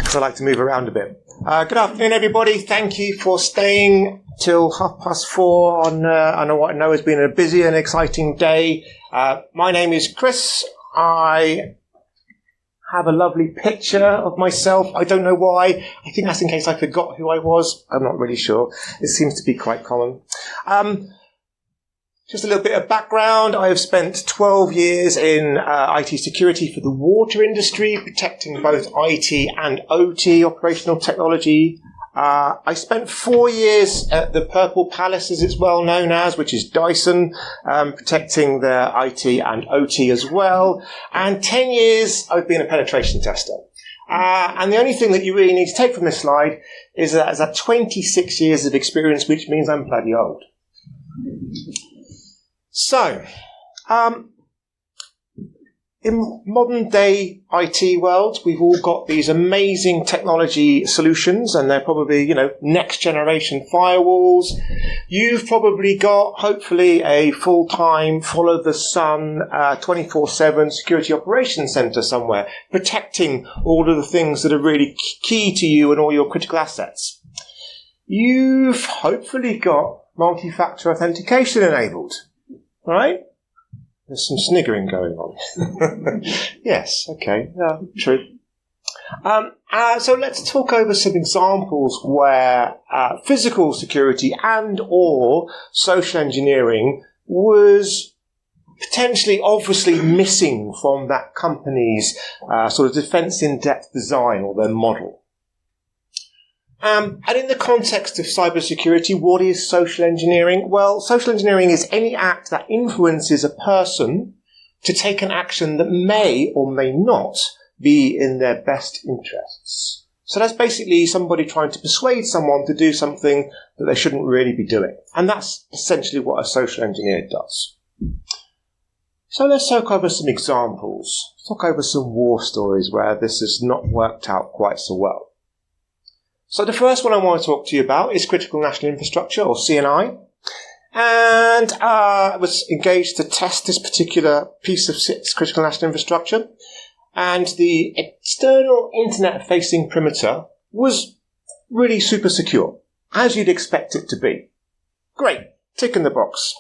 because I like to move around a bit. Good afternoon, everybody. Thank you for staying till 4:30 on what I know has been a busy and exciting day. My name is Chris. I have a lovely picture of myself. I don't know why. I think that's in case I forgot who I was. I'm not really sure. It seems to be quite common. Just a little bit of background. I have spent 12 years in IT security for the water industry, protecting both IT and OT, operational technology. I spent 4 years at the Purple Palace, as it's well known as, which is Dyson, protecting their IT and OT as well. And 10 years I've been a penetration tester. And the only thing that you really need to take from this slide is that 26 years of experience, which means I'm bloody old. So, in modern day IT world, we've all got these amazing technology solutions, and they're probably, next generation firewalls. You've probably got, hopefully, a full-time, follow the sun, 24/7 security operations center somewhere, protecting all of the things that are really key to you and all your critical assets. You've hopefully got multi-factor authentication enabled. Right? There's some sniggering going on. Yes, okay, true. So let's talk over some examples where physical security and or social engineering was potentially obviously missing from that company's sort of defense in-depth design or their model. And in the context of cybersecurity, what is social engineering? Well, social engineering is any act that influences a person to take an action that may or may not be in their best interests. So that's basically somebody trying to persuade someone to do something that they shouldn't really be doing. And that's essentially what a social engineer does. So let's talk over some examples. Let's talk over some war stories where this has not worked out quite so well. So the first one I want to talk to you about is Critical National Infrastructure, or CNI. And I was engaged to test this particular piece of Critical National Infrastructure. And the external internet-facing perimeter was really super secure, as you'd expect it to be. Great, tick in the box.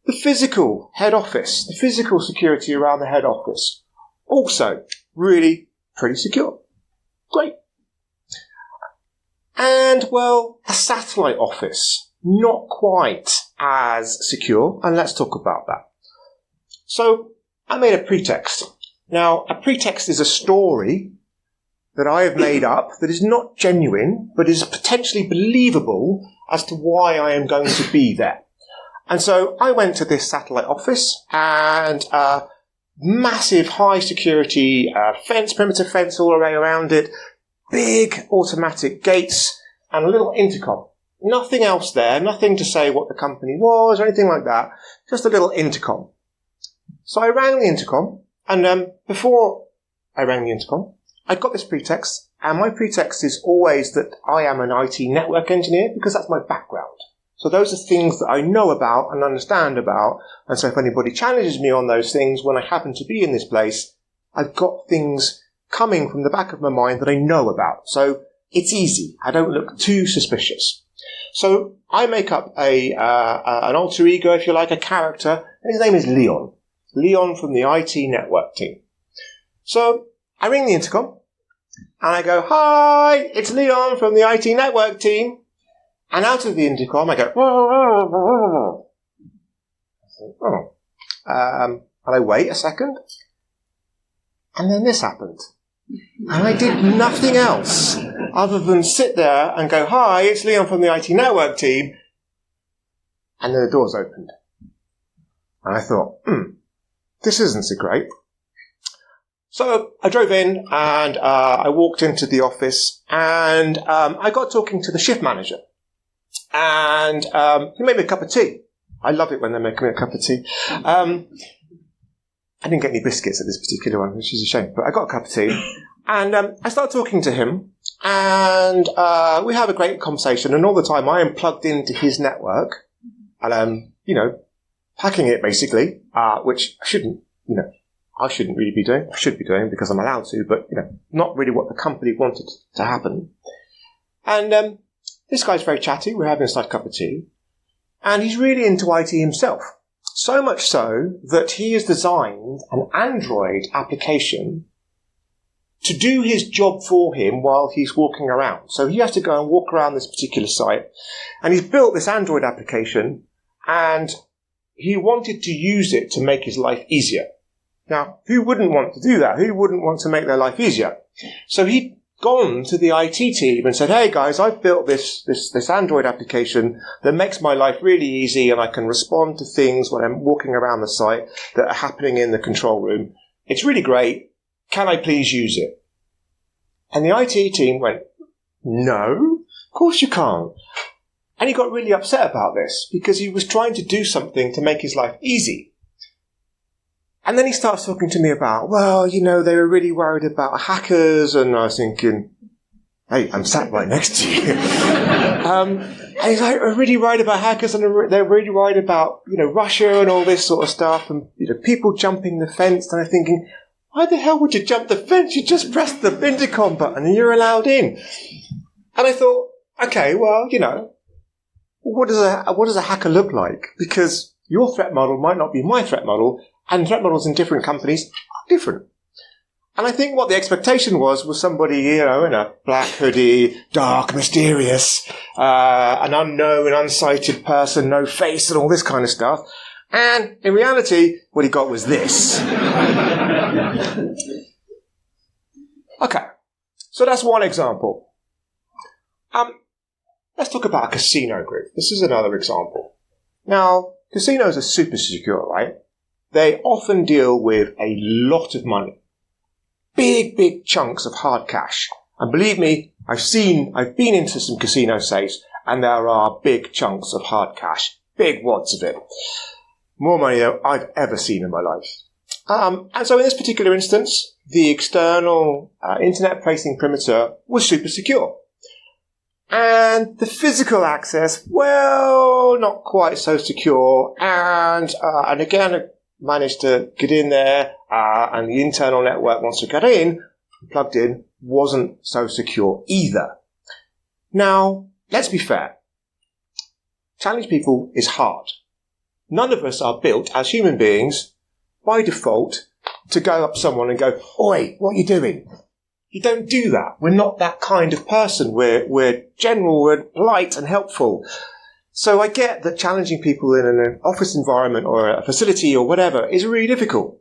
The physical head office, the physical security around the head office, also really pretty secure. Great. And, well, a satellite office, not quite as secure, and let's talk about that. So, I made a pretext. Now, a pretext is a story that I have made up that is not genuine, but is potentially believable as to why I am going to be there. And so, I went to this satellite office, and massive high security perimeter fence all the way around it, big automatic gates, and a little intercom. Nothing else there, nothing to say what the company was or anything like that, just a little intercom. So I rang the intercom, and before I rang the intercom, I'd got this pretext, and my pretext is always that I am an IT network engineer, because that's my background. So those are things that I know about and understand about, and so if anybody challenges me on those things when I happen to be in this place, I've got things coming from the back of my mind that I know about. So it's easy. I don't look too suspicious. So I make up an alter ego, if you like, a character, and his name is Leon. Leon from the IT network team. So I ring the intercom, and I go, "Hi, it's Leon from the IT network team." And out of the intercom, I go, and I wait a second, and then this happened. And I did nothing else other than sit there and go, "Hi, it's Leon from the IT network team." And then the doors opened. And I thought, this isn't so great. So I drove in, and I walked into the office, and I got talking to the shift manager. And he made me a cup of tea. I love it when they make me a cup of tea. I didn't get any biscuits at this particular one, which is a shame, but I got a cup of tea. And I started talking to him, and we have a great conversation, and all the time I am plugged into his network, and hacking it basically, which I shouldn't, I shouldn't really be doing. I should be doing because I'm allowed to, but not really what the company wanted to happen. And this guy's very chatty. We're having a slight cup of tea. And he's really into IT himself. So much so that he has designed an Android application to do his job for him while he's walking around. So he has to go and walk around this particular site. And he's built this Android application, and he wanted to use it to make his life easier. Now, who wouldn't want to do that? Who wouldn't want to make their life easier? So he'd gone to the IT team and said, hey guys, I've built this Android application that makes my life really easy, and I can respond to things when I'm walking around the site that are happening in the control room. It's really great. Can I please use it? And the IT team went, no, of course you can't. And he got really upset about this because he was trying to do something to make his life easy. And then he starts talking to me about, well, they were really worried about hackers. And I was thinking, hey, I'm sat right next to you. And he's like, we're really worried about hackers, and they're really worried about, Russia and all this sort of stuff, and people jumping the fence. And I'm thinking, why the hell would you jump the fence? You just press the intercom button and you're allowed in. And I thought, okay, well, what does a hacker look like? Because your threat model might not be my threat model, and threat models in different companies are different. And I think what the expectation was somebody, in a black hoodie, dark, mysterious, an unknown, unsighted person, no face, and all this kind of stuff. And in reality, what he got was this. Okay, so that's one example. Let's talk about a casino group. This is another example. Now, casinos are super secure, right? They often deal with a lot of money. Big chunks of hard cash. And believe me, I've been into some casino safes, and there are big chunks of hard cash. Big wads of it. More money than I've ever seen in my life. And so in this particular instance, the external internet-facing perimeter was super secure. And the physical access, well, not quite so secure. And again, I managed to get in there, and the internal network, once we got plugged in, wasn't so secure either. Now, let's be fair. Challenge people is hard. None of us are built as human beings by default to go up to someone and go, oi, what are you doing? You don't do that. We're not that kind of person. We're general, we're polite and helpful. So I get that challenging people in an office environment or a facility or whatever is really difficult.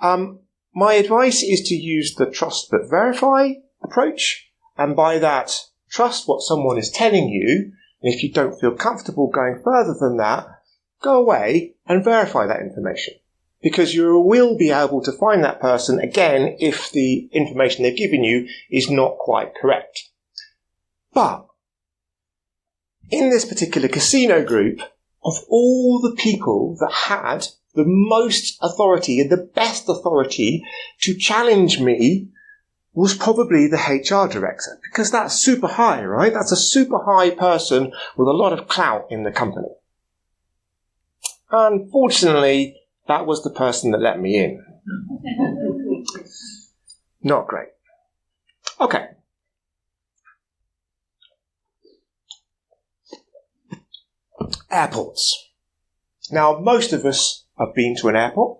My advice is to use the trust but verify approach. And by that, trust what someone is telling you. And if you don't feel comfortable going further than that, go away and verify that information. Because you will be able to find that person again if the information they've given you is not quite correct. But in this particular casino group, of all the people that had the most authority and the best authority to challenge me was probably the HR director. Because that's super high, right? That's a super high person with a lot of clout in the company. Unfortunately, that was the person that let me in. Not great. Okay. Airports. Now, most of us have been to an airport,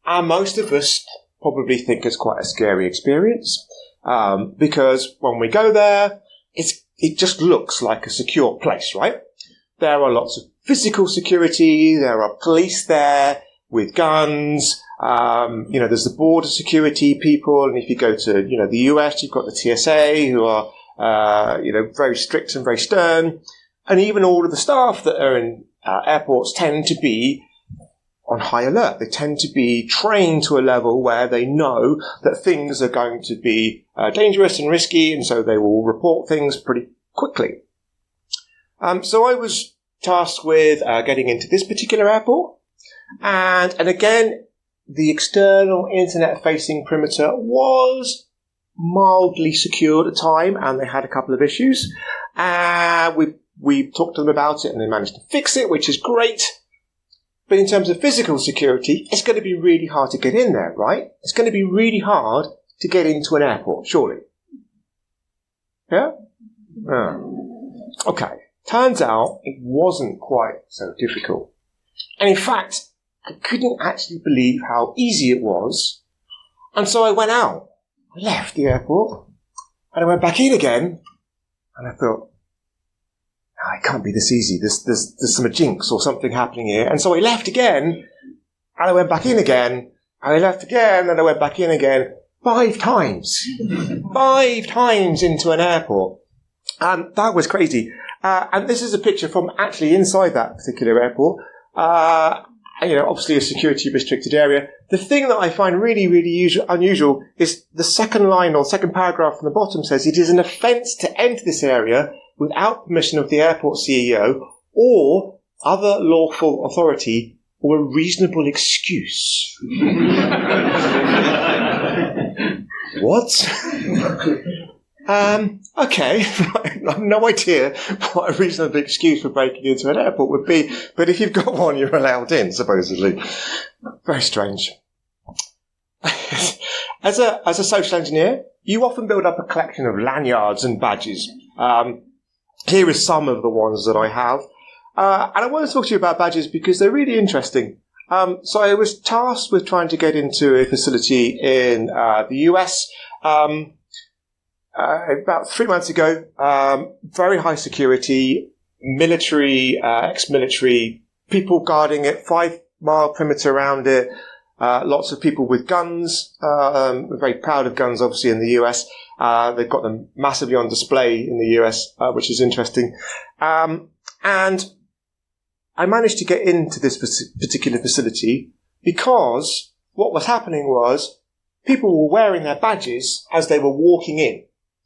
and most of us probably think it's quite a scary experience, because when we go there, it just looks like a secure place, right? There are lots of physical security, there are police there with guns, there's the border security people, and if you go to, the US, you've got the TSA who are, very strict and very stern, and even all of the staff that are in airports tend to be on high alert. They tend to be trained to a level where they know that things are going to be dangerous and risky, and so they will report things pretty quickly. So I was tasked with getting into this particular airport, and again, the external internet-facing perimeter was mildly secure at the time, and they had a couple of issues. We talked to them about it, and they managed to fix it, which is great. But in terms of physical security, it's going to be really hard to get in there, right? It's going to be really hard to get into an airport, surely. Yeah? Okay. Turns out it wasn't quite so difficult. And in fact, I couldn't actually believe how easy it was. And so I went out. I left the airport. And I went back in again. And I thought, no, it can't be this easy. There's some jinx or something happening here. And so I left again. And I went back in again. And I left again. And I went back in again. 5 times. 5 times into an airport. And that was crazy. And this is a picture from actually inside that particular airport. Obviously a security restricted area. The thing that I find really, really unusual is the second line or second paragraph from the bottom says it is an offence to enter this area without permission of the airport CEO or other lawful authority or a reasonable excuse. What? Okay, I have no idea what a reasonable excuse for breaking into an airport would be, but if you've got one, you're allowed in, supposedly. Very strange. As a social engineer, you often build up a collection of lanyards and badges. Here are some of the ones that I have. And I want to talk to you about badges because they're really interesting. So I was tasked with trying to get into a facility in the US. About 3 months ago, very high security, military, ex-military, people guarding it, 5-mile perimeter around it, lots of people with guns. We're very proud of guns, obviously, in the US. They've got them massively on display in the US, which is interesting. And I managed to get into this particular facility because what was happening was people were wearing their badges as they were walking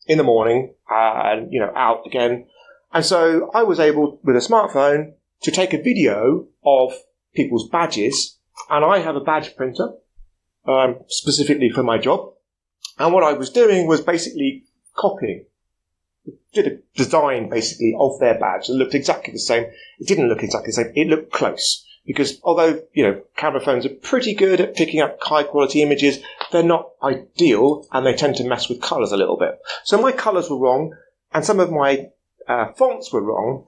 in the morning, and, out again. And so I was able, with a smartphone, to take a video of people's badges. And I have a badge printer, specifically for my job. And what I was doing was basically copying. Did a design, basically, of their badge. It looked exactly the same. It didn't look exactly the same. It looked close. Because although, camera phones are pretty good at picking up high-quality images, they're not ideal, and they tend to mess with colours a little bit. So my colours were wrong, and some of my fonts were wrong.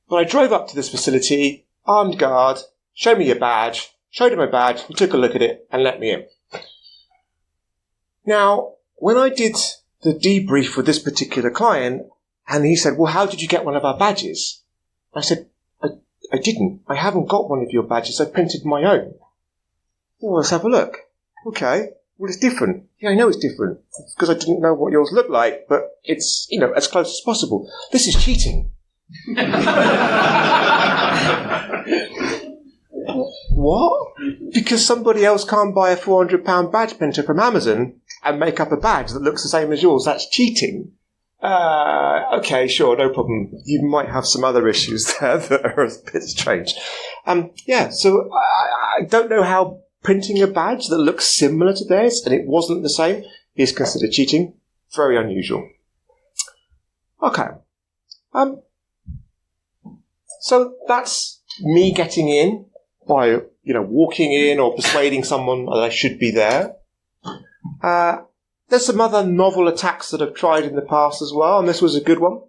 But I drove up to this facility, armed guard, showed me your badge, showed him my badge, he took a look at it, and let me in. Now, when I did the debrief with this particular client, and he said, well, how did you get one of our badges? I said, I didn't. I haven't got one of your badges. I printed my own. Well, let's have a look. Okay. Well, it's different. Yeah, I know it's different because I didn't know what yours looked like, but it's, as close as possible. This is cheating. What? Because somebody else can't buy a £400 badge printer from Amazon and make up a badge that looks the same as yours. That's cheating. Okay, sure, no problem. You might have some other issues there that are a bit strange. So I don't know how printing a badge that looks similar to theirs and it wasn't the same is considered cheating. Very unusual. Okay. So that's me getting in by, walking in or persuading someone that I should be there. There's some other novel attacks that I've tried in the past as well, and this was a good one.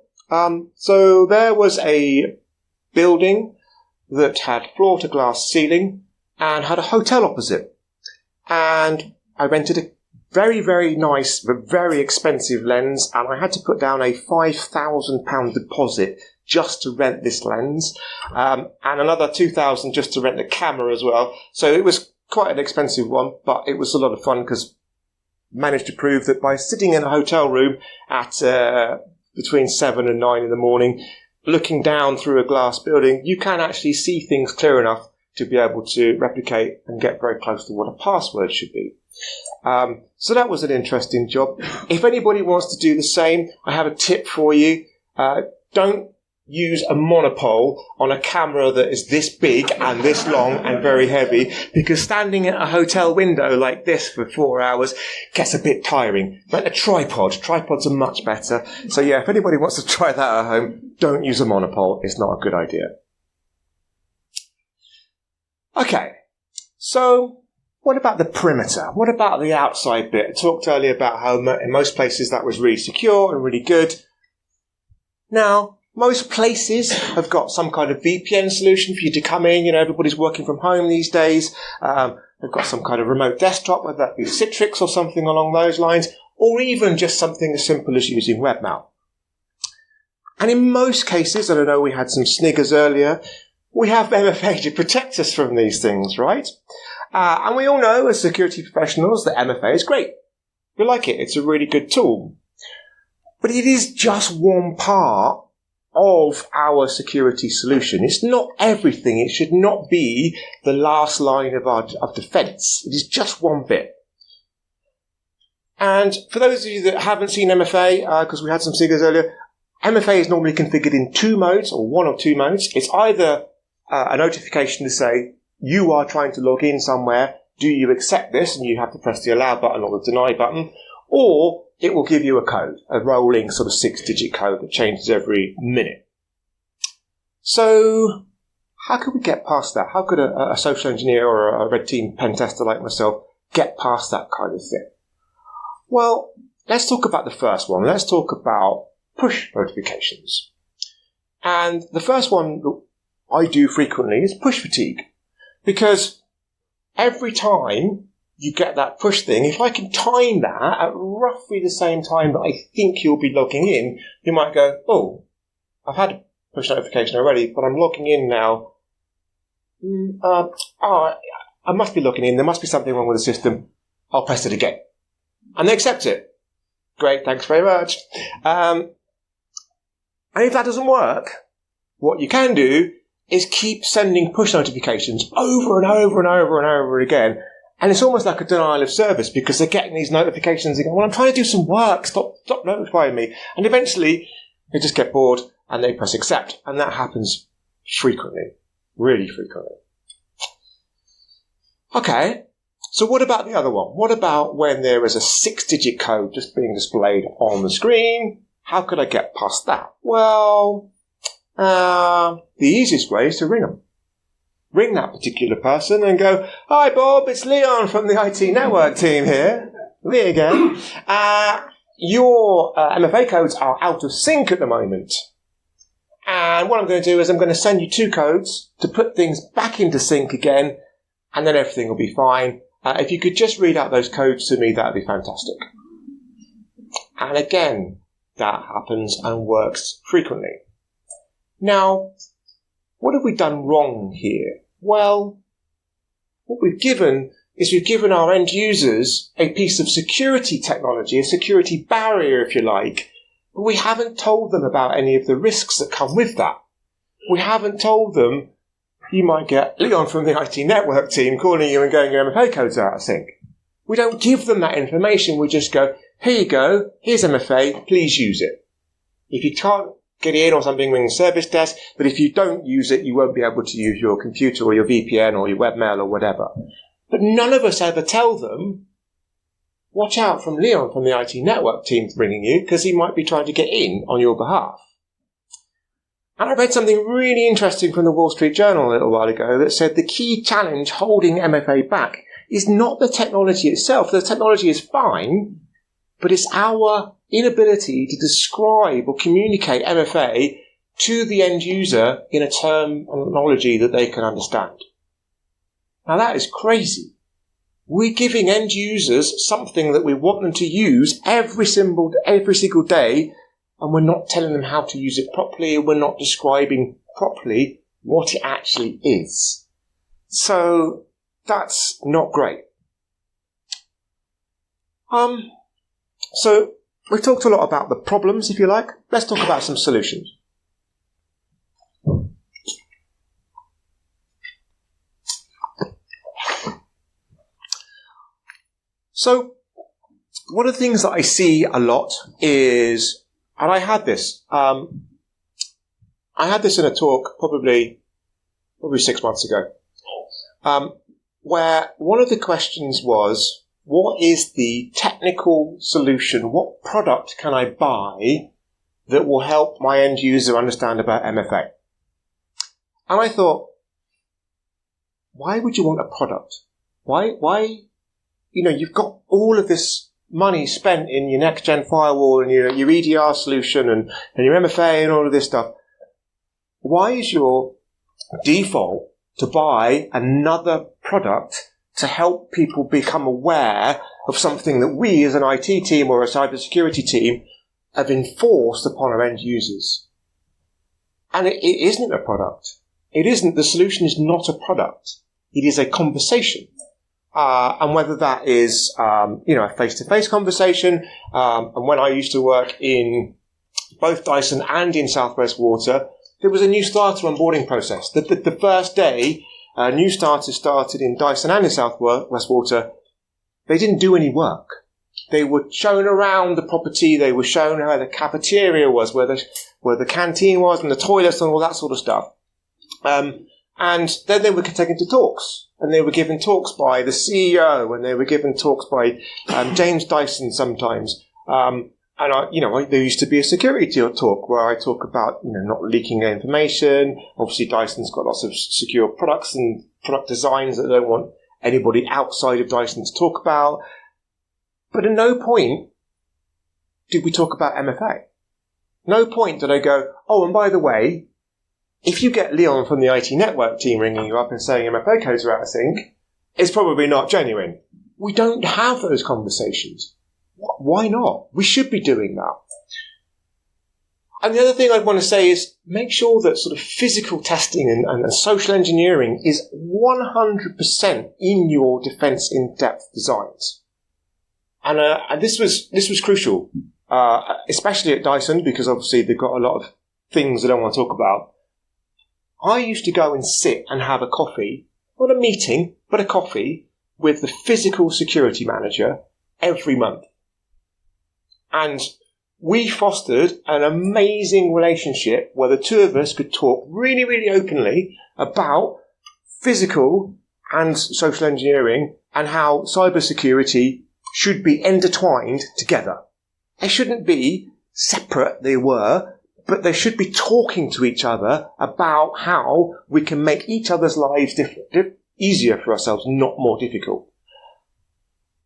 So there was a building that had floor-to-glass ceiling and had a hotel opposite. And I rented a very, very nice but very expensive lens, and I had to put down a £5,000 deposit just to rent this lens, and another £2,000 just to rent the camera as well. So it was quite an expensive one, but it was a lot of fun because managed to prove that by sitting in a hotel room at between 7 and 9 in the morning, looking down through a glass building, you can actually see things clear enough to be able to replicate and get very close to what a password should be. So that was an interesting job. If anybody wants to do the same, I have a tip for you. Don't use a monopole on a camera that is this big and this long and very heavy, because standing at a hotel window like this for 4 hours gets a bit tiring. But a tripods are much better. So yeah, if anybody wants to try that at home, don't use a monopole. It's not a good idea. Okay, so what about the perimeter? What about the outside bit? I talked earlier about how in most places that was really secure and really good. Now, most places have got some kind of VPN solution for you to come in. You know, everybody's working from home these days. They've got some kind of remote desktop, whether that be Citrix or something along those lines, or even just something as simple as using webmail. And in most cases, and I know we had some sniggers earlier, we have MFA to protect us from these things, right? And we all know as security professionals that MFA is great. We like it. It's a really good tool. But it is just one part of our security solution. It's not everything. It should not be the last line of defense. It is just one bit. And for those of you that haven't seen MFA, because we had some figures earlier, MFA is normally configured in two modes, or one of two modes. It's either a notification to say, you are trying to log in somewhere, do you accept this? And you have to press the allow button or the deny button. Or it will give you a code, a rolling sort of 6-digit code that changes every minute. So how could we get past that? How could a social engineer or a red team pen tester like myself get past that kind of thing? Well, let's talk about the first one. Let's talk about push notifications. And the first one that I do frequently is push fatigue. Because every time you get that push thing, if I can time that at roughly the same time that I think you'll be logging in, you might go, oh, I've had a push notification already, but I'm logging in now. I must be logging in. There must be something wrong with the system. I'll press it again. And they accept it. Great, thanks very much. And if that doesn't work, what you can do is keep sending push notifications over and over and over and over again. And it's almost like a denial of service because they're getting these notifications and going, well, I'm trying to do some work. Stop notifying me. And eventually they just get bored and they press accept. And that happens frequently, really frequently. Okay. So what about the other one? What about when there is a 6-digit code just being displayed on the screen? How could I get past that? Well, the easiest way is to ring them. Ring that particular person and go, hi Bob, it's Leon from the IT network team here. Lee again. Your MFA codes are out of sync at the moment. And what I'm going to do is I'm going to send you 2 codes to put things back into sync again, and then everything will be fine. If you could just read out those codes to me, that would be fantastic. And again, that happens and works frequently. Now, what have we done wrong here? Well, what we've given is we've given our end users a piece of security technology, a security barrier, if you like, but we haven't told them about any of the risks that come with that. We haven't told them you might get Leon from the IT network team calling you and going, your MFA codes are out of sync. We don't give them that information. We just go, here you go, here's MFA, please use it. If you can't get in or something, ring the service desk, but if you don't use it, you won't be able to use your computer or your VPN or your webmail or whatever. But none of us ever tell them, watch out from Leon from the IT network team ringing you, because he might be trying to get in on your behalf. And I read something really interesting from the Wall Street Journal a little while ago that said the key challenge holding MFA back is not the technology itself. The technology is fine, but it's our inability to describe or communicate MFA to the end user in a terminology that they can understand. Now that is crazy. We're giving end users something that we want them to use every single day, and we're not telling them how to use it properly, and we're not describing properly what it actually is. So that's not great. So we've talked a lot about the problems, if you like. Let's talk about some solutions. So one of the things that I see a lot is, and I had this in a talk probably 6 months ago, where one of the questions was, what is the technical solution? What product can I buy that will help my end user understand about MFA? And I thought, why would you want a product? Why, you've got all of this money spent in your next-gen firewall and your EDR solution and your MFA and all of this stuff. Why is your default to buy another product to help people become aware of something that we as an IT team or a cybersecurity team have enforced upon our end users? And it isn't a product. It isn't. The solution is not a product. It is a conversation. And whether that is, a face-to-face conversation, and when I used to work in both Dyson and in Southwest Water, there was a new starter onboarding process. The first day, new starters started in Dyson and in Southwest Water. They didn't do any work. They were shown around the property. They were shown how the cafeteria was, where the canteen was, and the toilets and all that sort of stuff. And then they were taken to talks, and they were given talks by the CEO, and they were given talks by James Dyson sometimes. There used to be a security talk where I talk about, not leaking information. Obviously, Dyson's got lots of secure products and product designs that they don't want anybody outside of Dyson to talk about. But at no point did we talk about MFA. No point did I go, oh, and by the way, if you get Leon from the IT network team ringing you up and saying MFA codes are out of sync, it's probably not genuine. We don't have those conversations. Why not? We should be doing that. And the other thing I'd want to say is make sure that sort of physical testing and social engineering is 100% in your defense in-depth designs. And this was crucial, especially at Dyson, because obviously they've got a lot of things I don't want to talk about. I used to go and sit and have a coffee, not a meeting, but a coffee with the physical security manager every month. And we fostered an amazing relationship where the two of us could talk really, really openly about physical and social engineering and how cybersecurity should be intertwined together. They shouldn't be separate, they were, but they should be talking to each other about how we can make each other's lives easier for ourselves, not more difficult.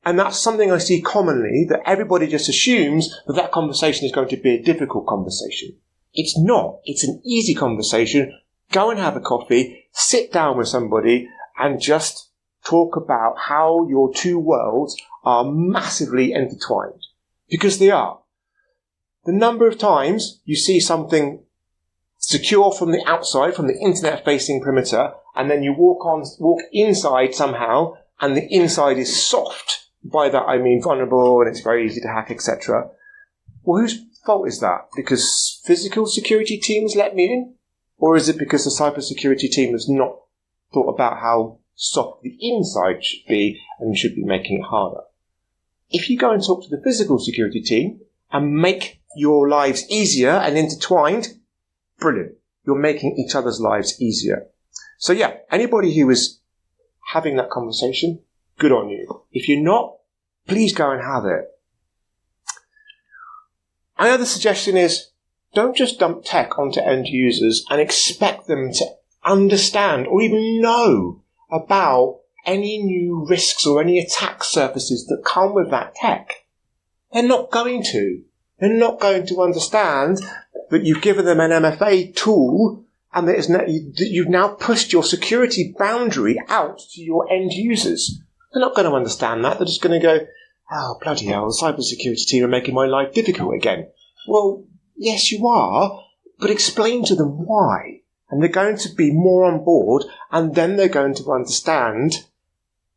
And that's something I see commonly, that everybody just assumes that conversation is going to be a difficult conversation. It's not. It's an easy conversation. Go and have a coffee, sit down with somebody, and just talk about how your two worlds are massively intertwined. Because they are. The number of times you see something secure from the outside, from the internet-facing perimeter, and then you walk inside somehow, and the inside is soft. By that I mean vulnerable, and it's very easy to hack, etc. Well, whose fault is that? Because physical security teams let me in? Or is it because the cybersecurity team has not thought about how soft the inside should be and should be making it harder? If you go and talk to the physical security team and make your lives easier and intertwined, brilliant. You're making each other's lives easier. So yeah, anybody who is having that conversation, good on you. If you're not, please go and have it. My other suggestion is don't just dump tech onto end users and expect them to understand or even know about any new risks or any attack surfaces that come with that tech. They're not going to. They're not going to understand that you've given them an MFA tool and that you've now pushed your security boundary out to your end users. They're not going to understand that. They're just going to go, oh, bloody hell, the cybersecurity team are making my life difficult again. Well, yes, you are, but explain to them why. And they're going to be more on board, and then they're going to understand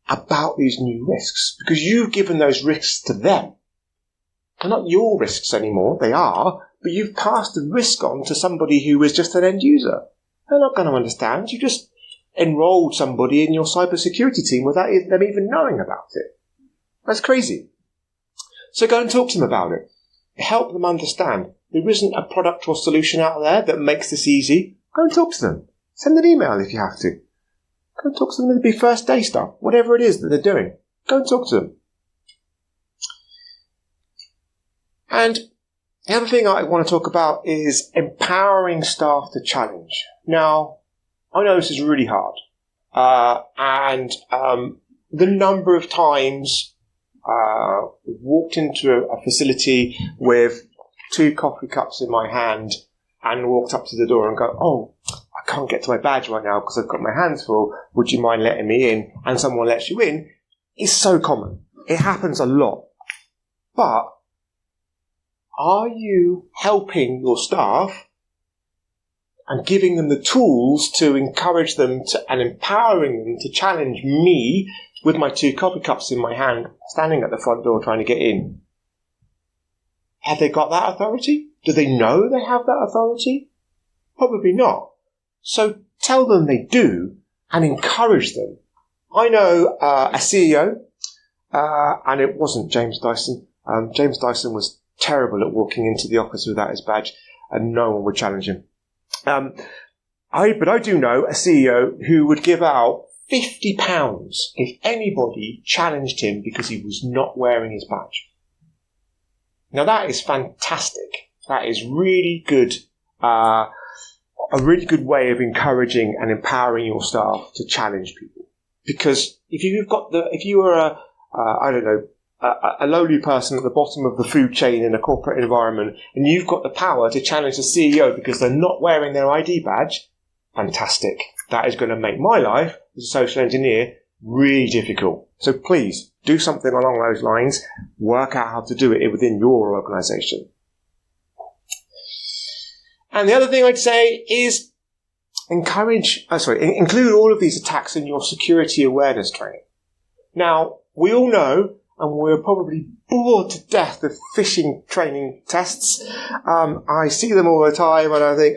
about these new risks, because you've given those risks to them. They're not your risks anymore, they are, but you've passed the risk on to somebody who is just an end user. They're not going to understand. You just enrolled somebody in your cybersecurity team without them even knowing about it. That's crazy. So go and talk to them about it. Help them understand. There isn't a product or solution out there that makes this easy. Go and talk to them. Send an email if you have to. Go and talk to them. It'll be first day stuff. Whatever it is that they're doing. Go and talk to them. And the other thing I want to talk about is empowering staff to challenge. Now, I know this is really hard. and the number of times walked into a facility with 2 coffee cups in my hand and walked up to the door and go, oh, I can't get to my badge right now because I've got my hands full. Would you mind letting me in? And someone lets you in. It's so common. It happens a lot. But are you helping your staff and giving them the tools to encourage them and empowering them to challenge me with my 2 coffee cups in my hand, standing at the front door trying to get in? Have they got that authority? Do they know they have that authority? Probably not. So tell them they do and encourage them. I know a CEO, and it wasn't James Dyson. James Dyson was terrible at walking into the office without his badge, and no one would challenge him. But I do know a CEO who would give out £50 if anybody challenged him because he was not wearing his badge. Now that is fantastic. That is really good, a really good way of encouraging and empowering your staff to challenge people. Because if you are a lowly person at the bottom of the food chain in a corporate environment, and you've got the power to challenge the CEO because they're not wearing their ID badge, fantastic. That is going to make my life as a social engineer really difficult. So please do something along those lines. Work out how to do it within your organisation. And the other thing I'd say is include all of these attacks in your security awareness training. Now, we all know, and we're probably bored to death of phishing training tests. I see them all the time, and I think,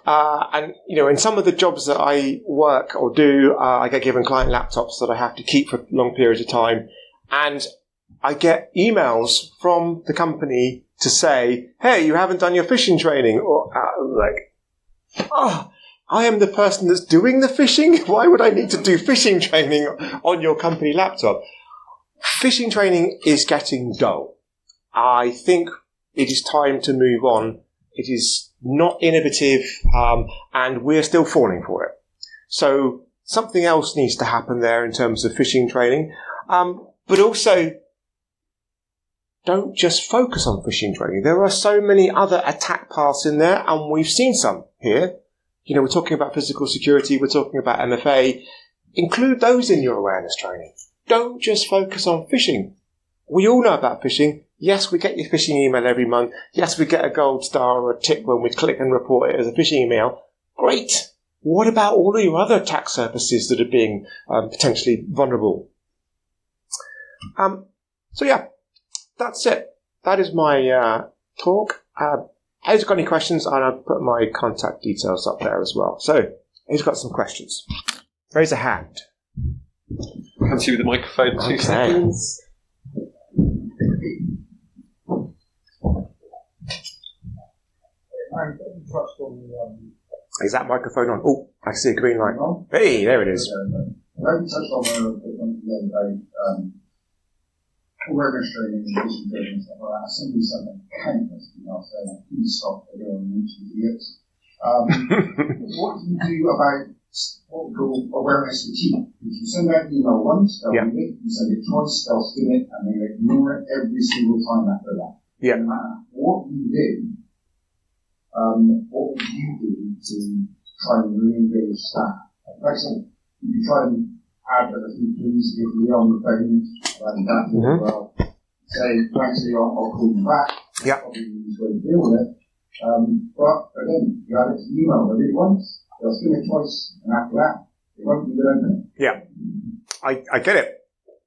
and in some of the jobs that I work or do, I get given client laptops that I have to keep for long periods of time, and I get emails from the company to say, hey, you haven't done your phishing training, or I am the person that's doing the phishing. Why would I need to do phishing training on your company laptop? Phishing training is getting dull. I think it is time to move on. It is not innovative, and we're still falling for it. So something else needs to happen there in terms of phishing training. But also, don't just focus on phishing training. There are so many other attack paths in there, and we've seen some here. We're talking about physical security, we're talking about MFA. Include those in your awareness training. Don't just focus on phishing. We all know about phishing. Yes, we get your phishing email every month. Yes, we get a gold star or a tick when we click and report it as a phishing email. Great. What about all of your other attack surfaces that are being potentially vulnerable? So yeah, that's it. That is my talk. Who's got any questions? And I'll put my contact details up there as well. So, who's got some questions? Raise a hand. Come to you with the microphone. 2 seconds. Is that microphone on? Oh, I see a green light. Hey, there it is. I touched on awareness training and vision training and stuff like that. Somebody said that countless emails saying, please stop, they're going to reach idiots. What do you do about what we call awareness fatigue? If you send out an email once, they'll read it. You send it twice, they'll skim it, and they ignore it every single time after that. No matter what you do, what would you do to try and re-engage staff? For example, if you try and add a few please if you're on the phone, like that as well. Say, thanks, I'll call you back. Probably the easiest way to deal with it. But again, you add it to the email, they'll read it once, they'll skim it twice, and after that, they won't leave it open. Yeah, I get it.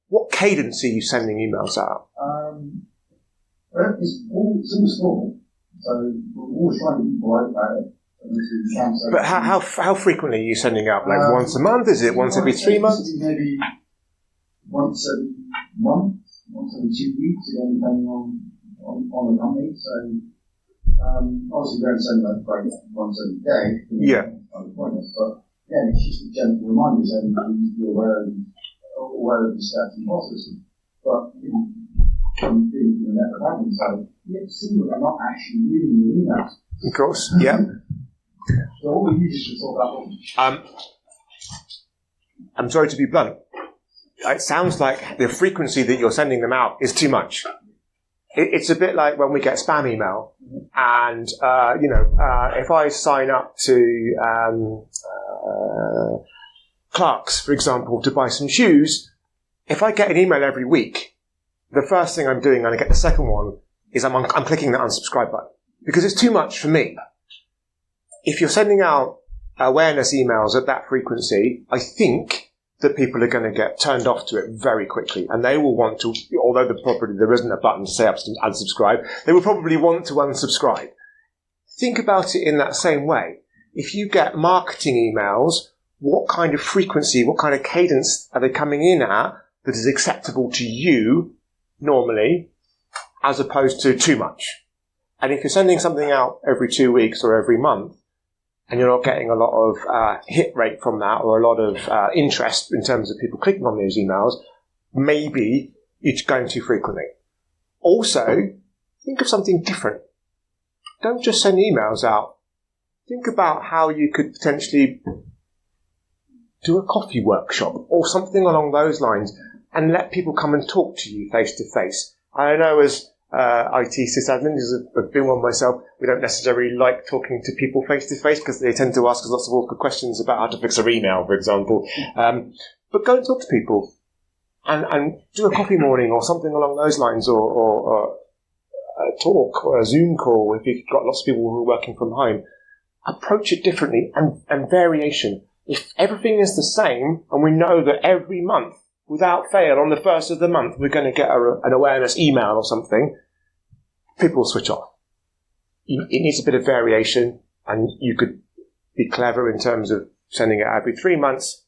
What cadence are you sending emails out? It's all small, so we're always trying to be polite about it. But how frequently are you sending out? Like once a month? Is it once every 3 months? Maybe once every month, once every 2 weeks, again, depending on the company. So obviously, don't send like once every day. But again, it's just a gentle reminder saying please be aware of the steps and processes. But from being from the network admin side, you see that they're not actually reading your emails. Of course, yeah. So what we use to sort that one? I'm sorry to be blunt. It sounds like the frequency that you're sending them out is too much. It's a bit like when we get spam email, and if I sign up to Clark's, for example, to buy some shoes, if I get an email every week, the first thing I'm doing when I get the second one is I'm clicking the unsubscribe button because it's too much for me. If you're sending out awareness emails at that frequency, I think that people are going to get turned off to it very quickly, and they will want to, although there isn't a button to say unsubscribe, they will probably want to unsubscribe. Think about it in that same way. If you get marketing emails, what kind of frequency, what kind of cadence are they coming in at that is acceptable to you normally, as opposed to too much? And if you're sending something out every 2 weeks or every month, and you're not getting a lot of hit rate from that, or a lot of interest in terms of people clicking on those emails, maybe it's going too frequently. Also, think of something different. Don't just send emails out. Think about how you could potentially do a coffee workshop or something along those lines and let people come and talk to you face to face. I know as IT sysadmin, because I've been one myself, we don't necessarily like talking to people face to face because they tend to ask us lots of awkward questions about how to fix their email, for example. But go and talk to people and do a coffee morning or something along those lines, or a talk or a Zoom call if you've got lots of people who are working from home. Approach it differently and variation. If everything is the same and we know that every month, without fail, on the first of the month, we're going to get an awareness email or something, people will switch off. It needs a bit of variation, and you could be clever in terms of sending it every 3 months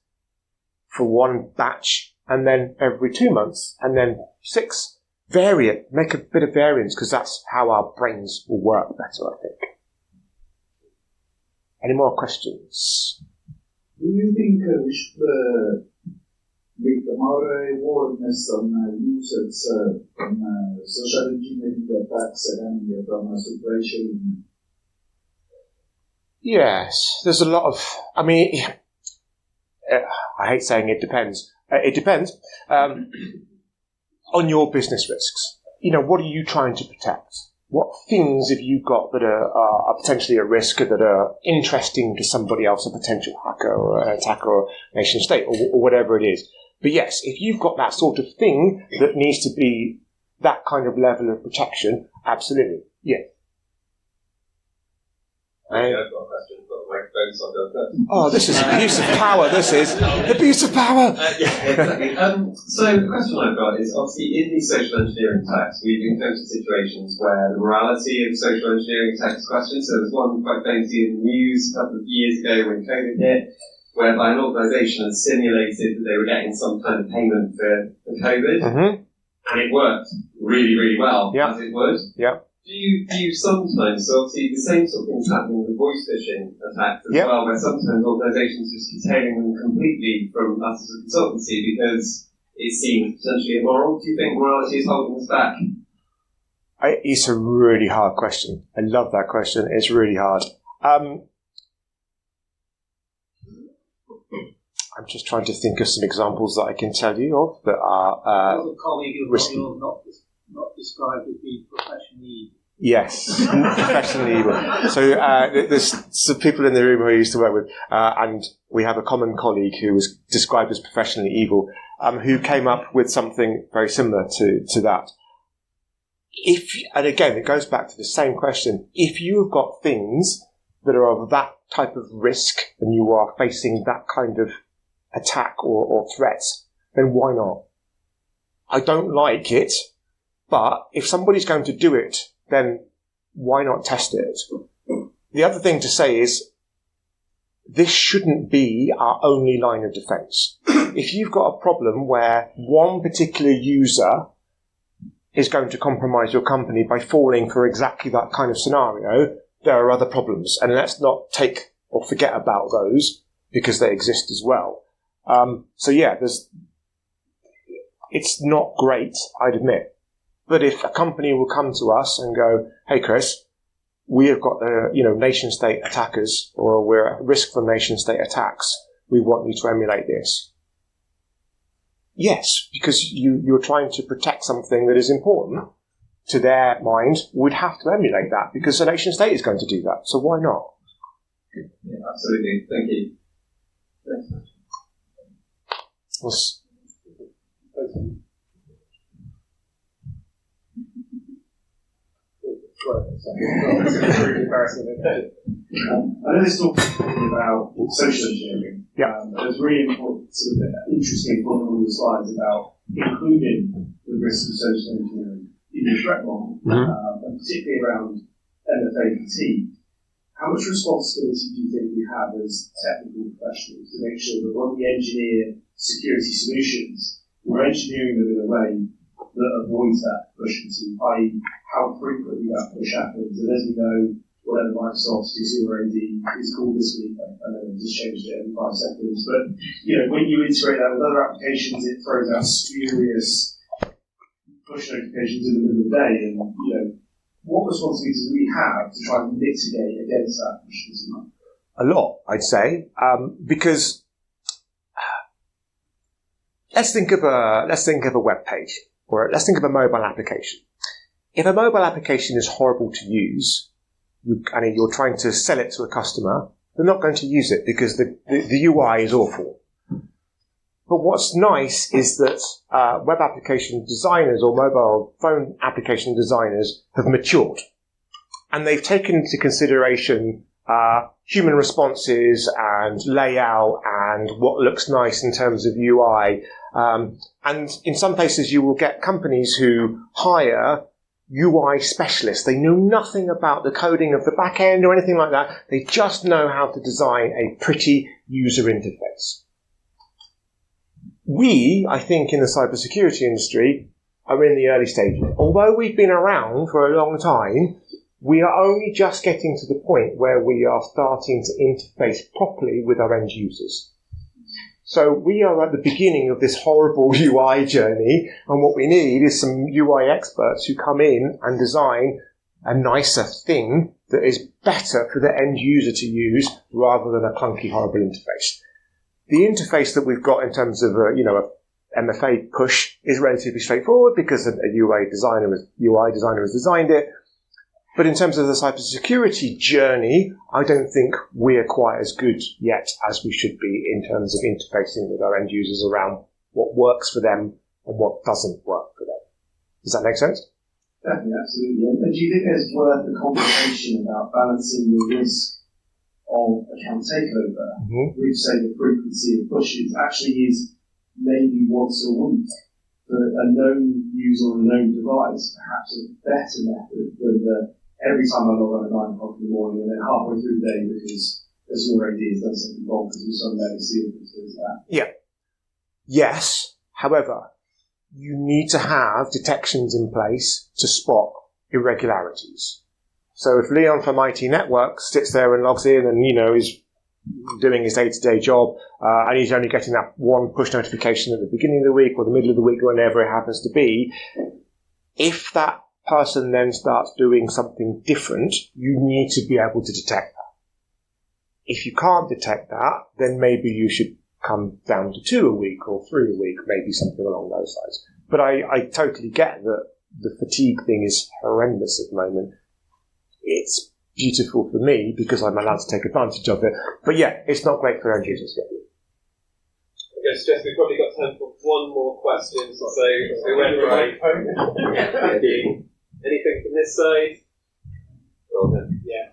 for one batch, and then every 2 months, and then 6. Vary it. Make a bit of variance, because that's how our brains will work better, I think. Any more questions? Do you think we should make more awareness on users on social engineering attacks and from supply chain? Yes, there's a lot of. I mean, I hate saying it depends. It depends on your business risks. What are you trying to protect? What things have you got that are potentially a risk, that are interesting to somebody else, a potential hacker or an attacker or nation state or whatever it is? But yes, if you've got that sort of thing that needs to be that kind of level of protection, absolutely, yeah. I've got a question. I've got the microphone, so I'll go first. Oh, this is abuse of power, this is. Abuse of power! Yeah, exactly. So the question I've got is, obviously, in these social engineering attacks, we've encountered situations where the morality of social engineering attacks is questioned. So there's one quite famously in the news a couple of years ago when COVID hit, whereby an organisation had simulated that they were getting some kind of payment for COVID, and it worked really, really well, as it would. Yeah. Do you sometimes, so obviously the same sort of things happening with voice phishing attacks as well, where sometimes organisations are just curtailing them completely from us as a consultancy because it seems potentially immoral? Do you think morality is holding us back? It's a really hard question. I love that question. It's really hard. I'm just trying to think of some examples that I can tell you of that are a colleague of risky. yours not described as being professionally evil. Yes, professionally evil. So there's some people in the room who I used to work with, and we have a common colleague who was described as professionally evil, who came up with something very similar to that. And again, it goes back to the same question. If you've got things that are of that type of risk and you are facing that kind of attack or threat, then why not? I don't like it, but if somebody's going to do it, then why not test it? The other thing to say is, this shouldn't be our only line of defense. If you've got a problem where one particular user is going to compromise your company by falling for exactly that kind of scenario, there are other problems. And let's not take or forget about those, because they exist as well. So yeah, it's not great, I'd admit. But if a company will come to us and go, hey, Chris, we have got nation-state attackers, or we're at risk from nation-state attacks, we want you to emulate this. yes, because you're trying to protect something that is important to their mind, would have to emulate that because the nation state is going to do that. So why not? Yeah, absolutely. Thank you. I know this talk is about social engineering. Yeah. There's really important, sort of interesting point on the slides about including the risks of social engineering in the threat model, and particularly around MFA fatigue. How much responsibility do you think we have as technical professionals to make sure that when we engineer security solutions, we're engineering them in a way that avoids that push fatigue, i.e. how frequently that push happens? And as we know, whatever Microsoft's Zero AD is called this week, I know they just changed it every 5 seconds, but when you integrate that with other applications, it throws out spurious push notifications in the middle of the day, and what responsibilities do we have to try and mitigate against that push fatigue? A lot, I'd say, because let's think of a web page, or let's think of a mobile application. If a mobile application is horrible to use, and you're trying to sell it to a customer, they're not going to use it because the UI is awful. But what's nice is that web application designers or mobile phone application designers have matured. And they've taken into consideration human responses and layout and what looks nice in terms of UI. And in some places you will get companies who hire UI specialists. They know nothing about the coding of the back end or anything like that. They just know how to design a pretty user interface. We, I think, in the cybersecurity industry, are in the early stages. Although we've been around for a long time, we are only just getting to the point where we are starting to interface properly with our end users. So we are at the beginning of this horrible UI journey, and what we need is some UI experts who come in and design a nicer thing that is better for the end user to use rather than a clunky, horrible interface. The interface that we've got in terms of a MFA push is relatively straightforward because a UI designer has designed it. But in terms of the cybersecurity journey, I don't think we're quite as good yet as we should be in terms of interfacing with our end users around what works for them and what doesn't work for them. Does that make sense? Definitely, absolutely. And do you think there's worth a conversation about balancing the risk of account takeover with, say, the frequency of pushes actually is maybe once a week for a known user on a known device, perhaps a better method than every time I log on at 9 o'clock in the morning and then halfway through the day because as your AD has done something wrong because there's some legacy or things like that. Yeah. Yes. However, you need to have detections in place to spot irregularities. So if Leon from IT Networks sits there and logs in and, is doing his day-to-day job, and he's only getting that one push notification at the beginning of the week or the middle of the week or whenever it happens to be, if that person then starts doing something different, you need to be able to detect that. If you can't detect that, then maybe you should come down to 2 a week or 3 a week, maybe something along those lines. But I totally get that the fatigue thing is horrendous at the moment. It's beautiful for me because I'm allowed to take advantage of it. But yeah, it's not great for end users yet. I guess, Jeff, we've probably got time for one more question. So we went right. Anything from this side? Well then, yeah.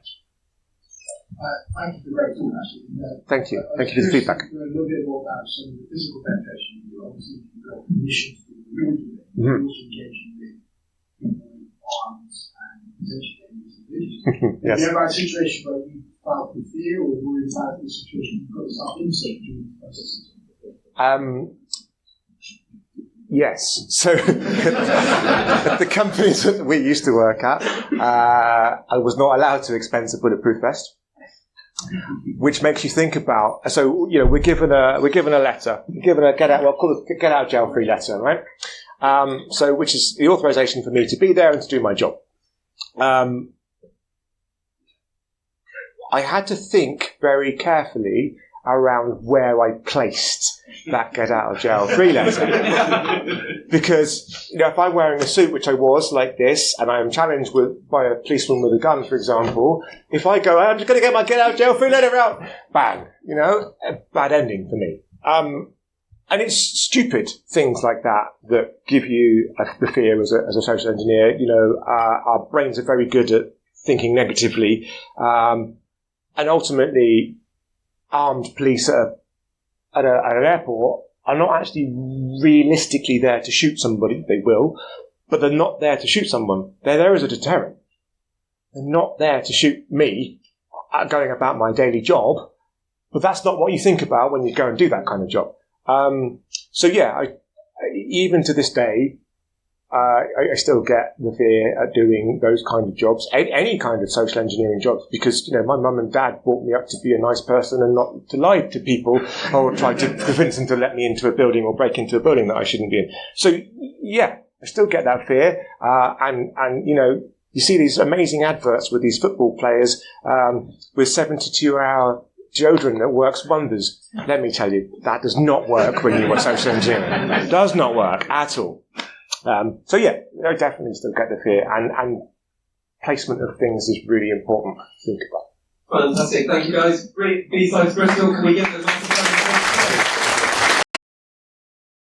Thank you for the great talk, actually. Thank you. Thank you for the feedback. A little bit more about some of the physical penetration. Obviously, you've got conditions that you're doing. You're also engaging with people with arms and potentially Yes. Have you ever had a situation where you felt the fear or worried about the situation you've got to start insert during the process? Yes. So the companies that we used to work at, I was not allowed to expense a bulletproof vest, which makes you think about. So we're given a letter, given a get out of jail free letter, right? So which is the authorization for me to be there and to do my job. I had to think very carefully around where I placed that get out of jail free letter. Because, you know, if I'm wearing a suit, which I was like this, and I am challenged by a policeman with a gun, for example, if I go, I'm just going to get my get out of jail free letter out, bang, you know, a bad ending for me. And it's stupid things like that give you the fear as a social engineer. You know, our brains are very good at thinking negatively. And ultimately, armed police at an airport are not actually realistically there to shoot somebody. They will, but they're not there to shoot someone. They're there as a deterrent. They're not there to shoot me going about my daily job. But that's not what you think about when you go and do that kind of job. So yeah, even to this day, I still get the fear at doing those kind of jobs, any kind of social engineering jobs, because, you know, my mum and dad brought me up to be a nice person and not to lie to people or try to convince them to let me into a building or break into a building that I shouldn't be in. So yeah, I still get that fear. And you know, you see these amazing adverts with these football players, with 72-hour deodorant that works wonders. Let me tell you, that does not work when you are social engineering. It does not work at all. So yeah, I definitely still get the fear, and placement of things is really important to think about. Fantastic, thank you guys. Great, B-Sides Bristol, can we get the